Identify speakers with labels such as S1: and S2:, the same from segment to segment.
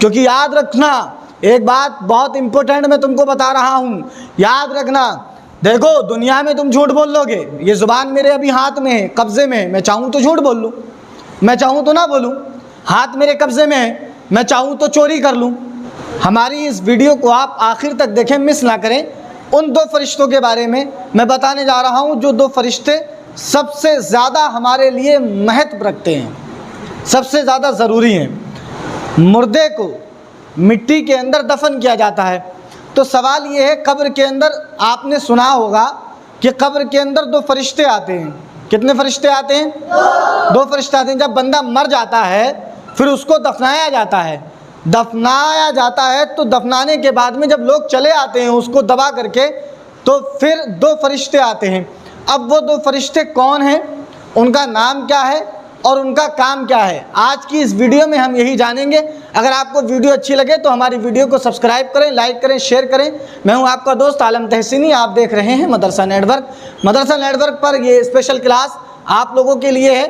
S1: کیونکہ یاد رکھنا ایک بات بہت امپورٹنٹ میں تم کو بتا رہا ہوں، یاد رکھنا، دیکھو دنیا میں تم جھوٹ بول لو گے، یہ زبان میرے ابھی ہاتھ میں ہے، قبضے میں ہے، میں چاہوں تو جھوٹ بول لوں، میں چاہوں تو نہ بولوں، ہاتھ میرے قبضے میں ہے، میں چاہوں تو چوری کر لوں۔ ہماری اس ویڈیو کو آپ آخر تک دیکھیں، مس نہ کریں۔ ان دو فرشتوں کے بارے میں بتانے جا رہا ہوں، جو دو فرشتے سب سے زیادہ ہمارے لیے مہتو رکھتے ہیں، سب سے زیادہ ضروری ہیں۔ مردے کو مٹی کے اندر دفن کیا جاتا ہے، تو سوال یہ ہے، قبر کے اندر آپ نے سنا ہوگا کہ قبر کے اندر دو فرشتے آتے ہیں۔ کتنے فرشتے آتے ہیں؟ دو فرشتے آتے ہیں۔ جب بندہ مر جاتا ہے پھر اس کو دفنایا جاتا ہے، دفنایا جاتا ہے تو دفنانے کے بعد میں جب لوگ چلے آتے ہیں اس کو دبا کر کے، تو پھر دو فرشتے آتے ہیں۔ اب وہ دو فرشتے کون ہیں، ان کا نام کیا ہے اور ان کا کام کیا ہے، آج کی اس ویڈیو میں ہم یہی جانیں گے۔ اگر آپ کو ویڈیو اچھی لگے تو ہماری ویڈیو کو سبسکرائب کریں، لائک کریں، شیئر کریں۔ میں ہوں آپ کا دوست عالم تحسینی، آپ دیکھ رہے ہیں مدرسہ نیٹ ورک۔ مدرسہ نیٹ ورک پر یہ اسپیشل کلاس آپ لوگوں کے لیے ہے،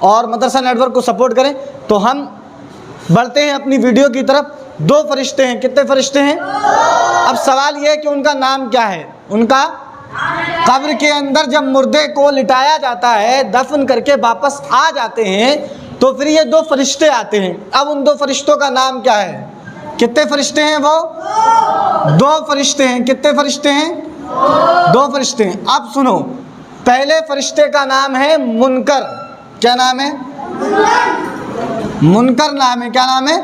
S1: اور مدرسہ نیٹ ورک کو سپورٹ کریں۔ تو ہم بڑھتے ہیں اپنی ویڈیو کی طرف۔ دو فرشتے ہیں، کتنے فرشتے ہیں؟ اب سوال یہ ہے کہ ان کا نام کیا ہے، ان کا قبر کے اندر جب مردے کو لٹایا جاتا ہے، دفن کر کے واپس آ جاتے ہیں تو پھر یہ دو فرشتے آتے ہیں۔ اب ان دو فرشتوں کا نام کیا ہے؟ کتنے فرشتے ہیں وہ؟ دو فرشتے ہیں۔ کتنے فرشتے ہیں؟ دو فرشتے ہیں۔ اب سنو، پہلے فرشتے کا نام ہے منکر۔ کیا نام ہے؟ منکر نام ہے۔ کیا نام ہے؟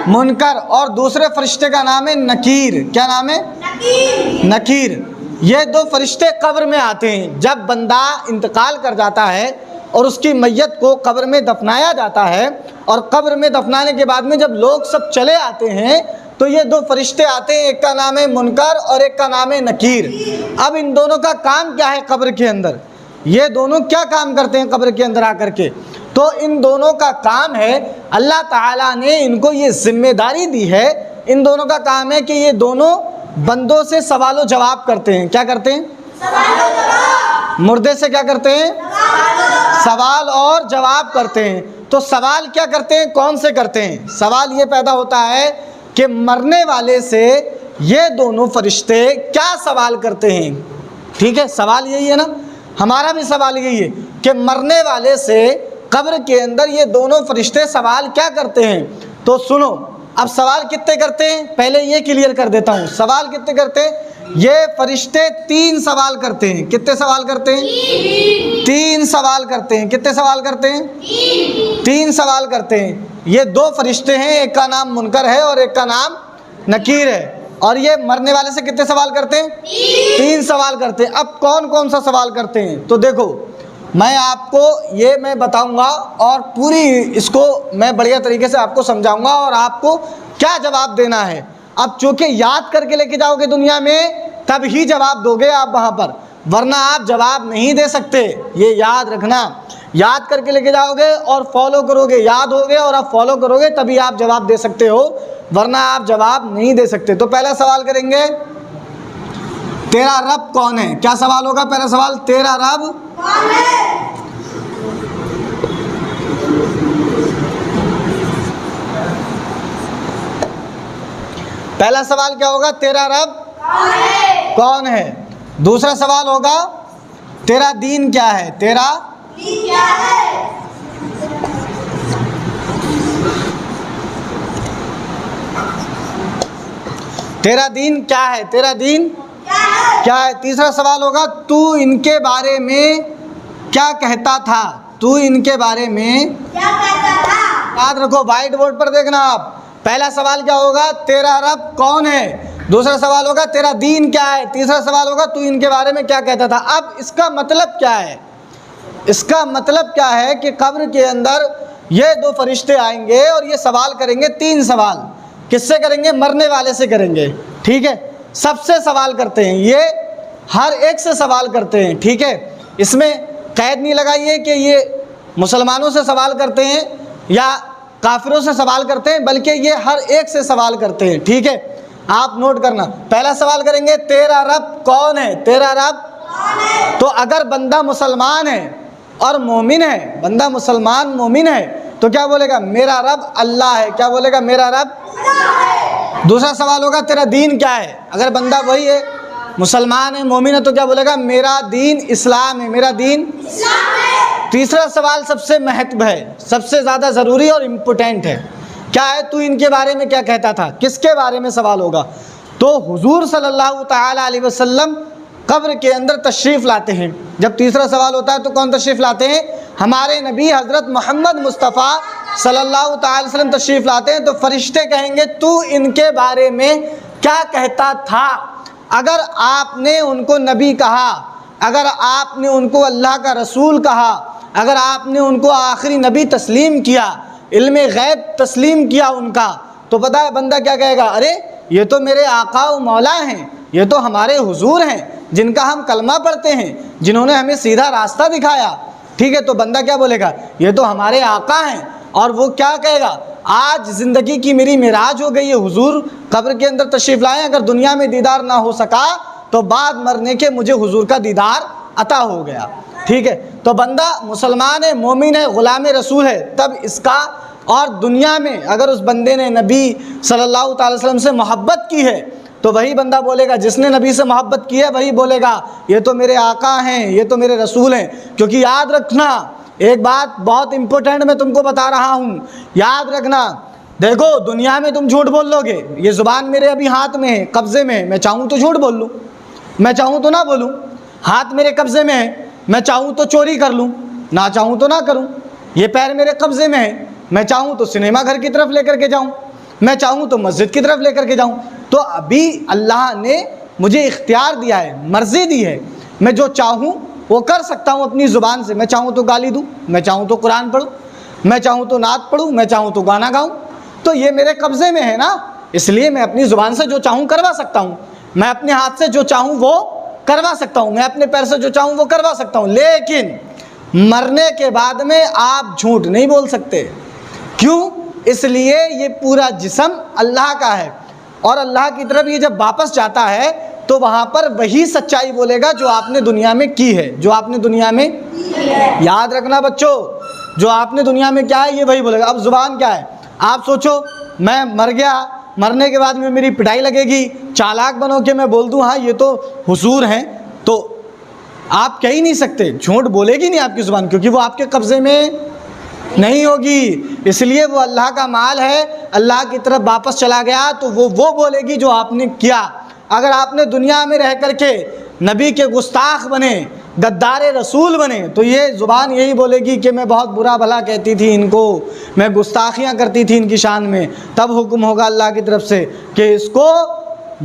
S1: منکر۔ اور دوسرے فرشتے کا نام ہے نکیر۔ کیا نام ہے؟ نکیر۔ یہ دو فرشتے قبر میں آتے ہیں جب بندہ انتقال کر جاتا ہے اور اس کی میت کو قبر میں دفنایا جاتا ہے، اور قبر میں دفنانے کے بعد میں جب لوگ سب چلے آتے ہیں تو یہ دو فرشتے آتے ہیں، ایک کا نام ہے منکر اور ایک کا نام ہے نکیر۔ اب ان دونوں کا کام کیا ہے قبر کے اندر، یہ دونوں کیا کام کرتے ہیں قبر کے اندر آ کر کے؟ تو ان دونوں کا کام ہے، اللہ تعالیٰ نے ان کو یہ ذمہ داری دی ہے، ان دونوں کا کام ہے کہ یہ دونوں بندوں سے سوال و جواب کرتے ہیں۔ کیا کرتے ہیں؟ سوال و جواب۔ مردے سے کیا کرتے ہیں؟ سوال اور جواب کرتے ہیں۔ تو سوال کیا کرتے ہیں، کون سے کرتے ہیں؟ سوال یہ پیدا ہوتا ہے کہ مرنے والے سے یہ دونوں فرشتے کیا سوال کرتے ہیں۔ ٹھیک ہے، سوال یہی ہے نا، ہمارا بھی سوال یہی ہے کہ مرنے والے سے قبر کے اندر یہ دونوں فرشتے سوال کیا کرتے ہیں۔ تو سنو، اب سوال کتنے کرتے ہیں، پہلے یہ کلیئر کر دیتا ہوں، سوال کتنے کرتے ہیں؟ یہ فرشتے تین سوال کرتے ہیں۔ کتنے سوال کرتے ہیں؟ تین سوال کرتے ہیں۔ کتنے سوال کرتے ہیں؟ تین سوال کرتے ہیں۔ یہ دو فرشتے ہیں، ایک کا نام منکر ہے اور ایک کا نام نکیر ہے، اور یہ مرنے والے سے کتنے سوال کرتے ہیں؟ تین سوال کرتے ہیں۔ اب کون کون سا سوال کرتے ہیں؟ تو دیکھو، میں آپ کو یہ میں بتاؤں گا اور پوری اس کو میں بڑھیا طریقے سے آپ کو سمجھاؤں گا اور آپ کو کیا جواب دینا ہے۔ اب چونکہ یاد کر کے لے کے جاؤ گے دنیا میں تب ہی جواب دو گے آپ وہاں پر، ورنہ آپ جواب نہیں دے سکتے، یہ یاد رکھنا۔ یاد کر کے لے کے جاؤ گے اور فالو کرو گے، یاد ہوگے اور آپ فالو کرو گے تبھی آپ جواب دے سکتے ہو، ورنہ آپ جواب نہیں دے سکتے۔ تو پہلا سوال کریں گے، تیرا رب کون ہے؟ کیا سوال ہوگا؟ پہلا سوال، تیرا رب کون ہے؟ پہلا سوال کیا ہوگا؟ تیرا رب کون ہے؟ دوسرا سوال ہوگا، تیرا دین کیا ہے؟ تیرا دین کیا ہے؟ تیرا دین کیا ہے؟ تیرا دین کیا ہے؟ تیسرا سوال ہوگا، تو ان کے بارے میں کیا کہتا تھا؟ تو ان کے بارے میں کیا کہتا تھا؟ یاد رکھو، وائٹ بورڈ پر دیکھنا آپ۔ پہلا سوال کیا ہوگا؟ تیرا رب کون ہے؟ دوسرا سوال ہوگا، تیرا دین کیا ہے؟ تیسرا سوال ہوگا، تو ان کے بارے میں کیا کہتا تھا؟ اب اس کا مطلب کیا ہے؟ اس کا مطلب کیا ہے کہ قبر کے اندر یہ دو فرشتے آئیں گے اور یہ سوال کریں گے، تین سوال۔ کس سے کریں گے؟ مرنے والے سے کریں گے۔ ٹھیک ہے، سب سے سوال کرتے ہیں، یہ ہر ایک سے سوال کرتے ہیں۔ ٹھیک ہے، اس میں قید نہیں لگائیے کہ یہ مسلمانوں سے سوال کرتے ہیں یا کافروں سے سوال کرتے ہیں، بلکہ یہ ہر ایک سے سوال کرتے ہیں۔ ٹھیک ہے، آپ نوٹ کرنا۔ پہلا سوال کریں گے، تیرا رب کون ہے؟ تیرا رب کون ہے؟ تو اگر بندہ مسلمان ہے اور مومن ہے، بندہ مسلمان مومن ہے تو کیا بولے گا؟ میرا رب اللہ ہے. کیا بولے گا؟ میرا رب اللہ ہے. دوسرا سوال ہوگا تیرا دین کیا ہے؟ اگر بندہ وہی ہے، مسلمان ہے، مومن ہے، تو کیا بولے گا؟ میرا دین اسلام ہے، میرا دین اسلام ہے. تیسرا سوال سب سے مہتو ہے، سب سے زیادہ ضروری اور امپورٹنٹ ہے. کیا ہے؟ تو ان کے بارے میں کیا کہتا تھا؟ کس کے بارے میں سوال ہوگا؟ تو حضور صلی اللہ تعالی علیہ وسلم قبر کے اندر تشریف لاتے ہیں. جب تیسرا سوال ہوتا ہے تو کون تشریف لاتے ہیں؟ ہمارے نبی حضرت محمد مصطفیٰ صلی اللہ تعالی وسلم تشریف لاتے ہیں. تو فرشتے کہیں گے تو ان کے بارے میں کیا کہتا تھا؟ اگر آپ نے ان کو نبی کہا، اگر آپ نے ان کو اللہ کا رسول کہا، اگر آپ نے ان کو آخری نبی تسلیم کیا، علم غیب تسلیم کیا ان کا، تو پتہ ہے بندہ کیا کہے گا؟ ارے یہ تو میرے آقا و مولا ہیں، یہ تو ہمارے حضور ہیں جن کا ہم کلمہ پڑھتے ہیں، جنہوں نے ہمیں سیدھا راستہ دکھایا. ٹھیک ہے، تو بندہ کیا بولے گا؟ یہ تو ہمارے آقا ہیں. اور وہ کیا کہے گا؟ آج زندگی کی میری معراج ہو گئی ہے، حضور قبر کے اندر تشریف لائیں، اگر دنیا میں دیدار نہ ہو سکا تو بعد مرنے کے مجھے حضور کا دیدار عطا ہو گیا. ٹھیک ہے، تو بندہ مسلمان ہے، مومن ہے، غلام رسول ہے، تب اس کا، اور دنیا میں اگر اس بندے نے نبی صلی اللہ تعالی وسلم سے محبت کی ہے تو وہی بندہ بولے گا، جس نے نبی سے محبت کی ہے وہی بولے گا یہ تو میرے آقا ہیں، یہ تو میرے رسول ہیں. کیونکہ یاد رکھنا ایک بات بہت امپورٹنٹ میں تم کو بتا رہا ہوں، یاد رکھنا. دیکھو دنیا میں تم جھوٹ بول لو گے، یہ زبان میرے ابھی ہاتھ میں ہے، قبضے میں ہے، میں چاہوں تو جھوٹ بول لوں، میں چاہوں تو نہ بولوں. ہاتھ میرے قبضے میں ہے، میں چاہوں تو چوری کر لوں، نہ چاہوں تو نہ کروں. یہ پیر میرے قبضے میں ہے، میں چاہوں تو سنیما گھر کی طرف لے کر کے جاؤں، میں چاہوں تو مسجد کی طرف لے کر کے جاؤں. تو ابھی اللہ نے مجھے اختیار دیا ہے، مرضی دی ہے، میں جو چاہوں وہ کر سکتا ہوں اپنی زبان سے. میں چاہوں تو گالی دوں، میں چاہوں تو قرآن پڑھوں، میں چاہوں تو نعت پڑھوں، میں چاہوں تو گانا گاؤں. تو یہ میرے قبضے میں ہے نا، اس لیے میں اپنی زبان سے جو چاہوں کروا سکتا ہوں، میں اپنے ہاتھ سے جو چاہوں وہ کروا سکتا ہوں، میں اپنے پیر سے جو چاہوں وہ کروا سکتا ہوں. لیکن مرنے کے بعد میں آپ جھوٹ نہیں بول سکتے. کیوں؟ اس لیے یہ پورا جسم اللہ کا ہے، اور اللہ کی طرف یہ جب واپس جاتا ہے تو وہاں پر وہی سچائی بولے گا جو آپ نے دنیا میں کی ہے، جو آپ نے دنیا میں یاد رکھنا بچوں، جو آپ نے دنیا میں کیا ہے یہ وہی بولے گا. اب زبان کیا ہے؟ آپ سوچو میں مر گیا، مرنے کے بعد میں میری پٹائی لگے گی، چالاک بنو کہ میں بول دوں ہاں یہ تو حضور ہیں، تو آپ کہہ ہی نہیں سکتے، جھوٹ بولے گی نہیں آپ کی زبان، کیونکہ وہ آپ کے قبضے میں نہیں ہوگی. اس لیے وہ اللہ کا مال ہے، اللہ کی طرف واپس چلا گیا تو وہ بولے گی جو آپ نے کیا. اگر آپ نے دنیا میں رہ کر کے نبی کے گستاخ بنے، غدار رسول بنے، تو یہ زبان یہی بولے گی کہ میں بہت برا بھلا کہتی تھی ان کو، میں گستاخیاں کرتی تھی ان کی شان میں. تب حکم ہوگا اللہ کی طرف سے کہ اس کو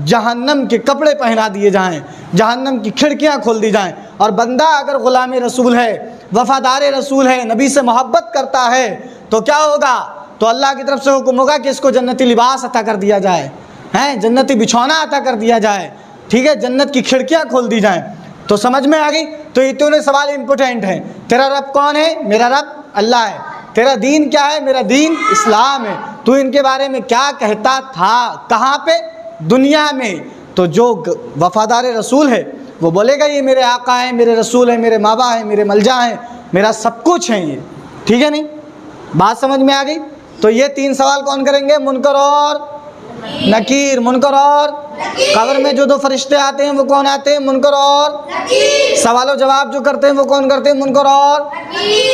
S1: جہنم کے کپڑے پہنا دیے جائیں، جہنم کی کھڑکیاں کھول دی جائیں. اور بندہ اگر غلام رسول ہے، وفادار رسول ہے، نبی سے محبت کرتا ہے، تو کیا ہوگا؟ تو اللہ کی طرف سے حکم ہوگا کہ اس کو جنتی لباس عطا کر دیا جائے، جنتی بچھونا عطا کر دیا جائے. ٹھیک ہے، جنت کی کھڑکیاں کھول دی جائیں. تو سمجھ میں آ گئی؟ تو یہ تینوں سوال امپورٹنٹ ہیں. تیرا رب کون ہے؟ میرا رب اللہ ہے. تیرا دین کیا ہے؟ میرا دین اسلام ہے. تو ان کے بارے میں کیا کہتا تھا؟ کہاں پہ؟ دنیا میں. تو جو وفادار رسول ہے وہ بولے گا یہ میرے آقا ہیں، میرے رسول ہیں، میرے مابا ہیں، میرے ملجا ہیں، میرا سب کچھ ہیں یہ. ٹھیک ہے نہیں؟ بات سمجھ میں آ گئی؟ تو یہ 3 سوال کون کریں گے؟ منکر اور نکیر. منکر اور قبر میں جو 2 فرشتے آتے ہیں وہ کون آتے ہیں؟ منکر اور نکیر. سوال و جواب جو کرتے ہیں وہ کون کرتے ہیں؟ منکر اور نکیر.